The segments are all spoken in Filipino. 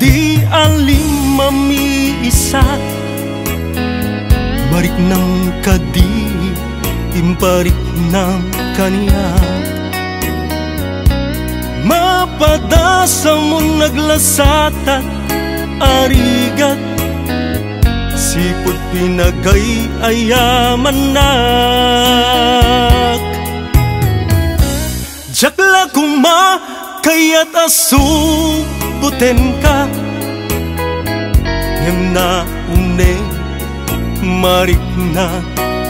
di alim mamiisat, barik ng kadi imparik ng kaniya. Mapadasa mo naglasat at arigat, sipod pinagay ayamanak. Jakla kuma kayat asubuten ka, ngem na une marik na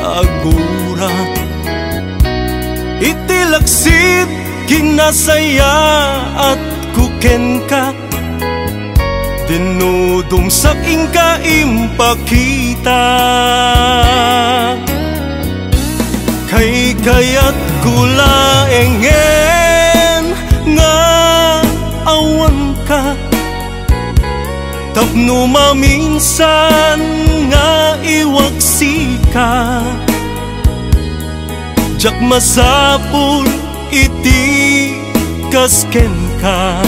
agura. Itilaksid kinasaya at kuken ka, dinudong saking ka impakita. Kay kayat kula engen nga awan ka, tapno maminsan nga iwaksi ka. Jak masapul iti kasken ka,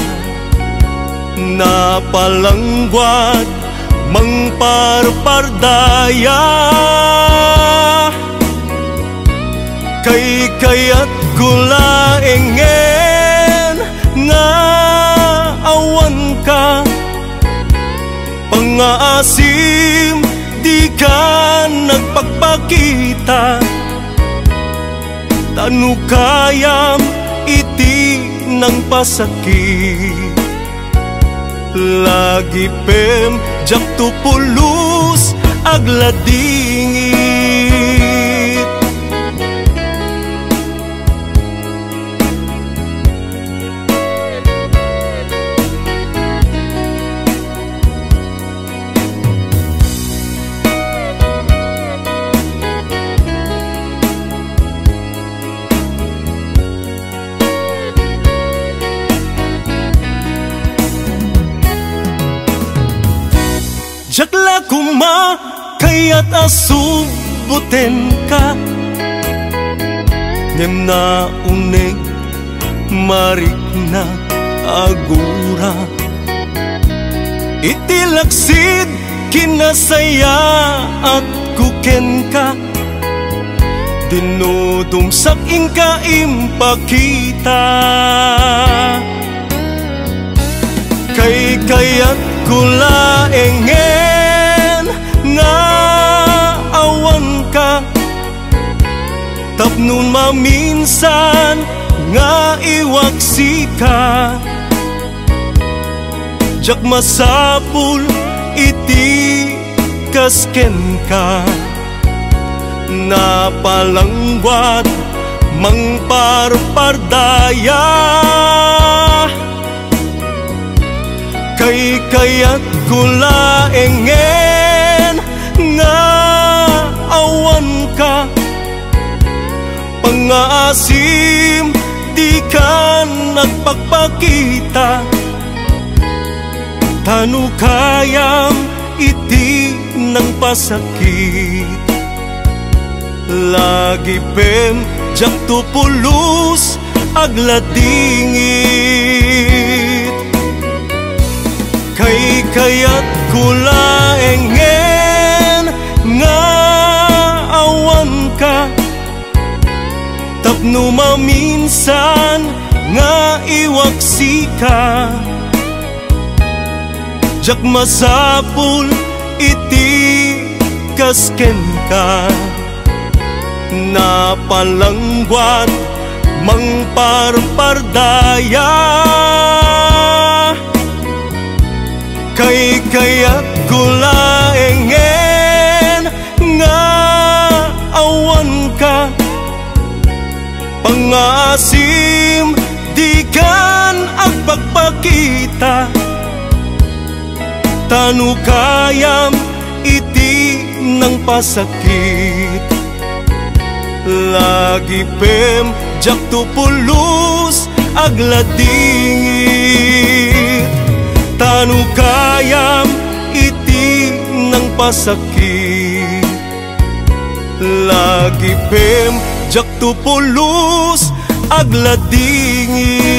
napalangwat mangparpardaya. Kay kayat kula engen nga awan ka, pangaasim di ka nagpagpakita. Tanukayam iti ng pasakit, lagi pem jak tupulus agladingit. Jakla kuma kayat asubuten ka, ngem na uneg marik na agura. Itilaksid kinasaya at kuken ka, dinudumsak inka impakita. Kay kayat kula engen nga awan ka, tapnon maminsan nga iwaksi ka. Jak masapul iti kasken ka, napalangwat mangparpardaya. Kay kayat kula engen nga awan ka, pangaasim di ka nagpagpakita. Tanukayam iti ng pasakit, lagi pem jak tupulus agladingit. Kay kayat kula engen nga awan ka, tapno maminsan nga iwaksi ka. Jak masapul iti kasken ka, napalangwat mangparpardaya. Kay kayat kula engen nga awan ka, pangaasim di kan agpagpakita. Tanukayam iti ng pasakit, lagi pem jak tupulus agladingit. Tanukayam iti ng pasakit, lagi pem jak tupulus agladingit.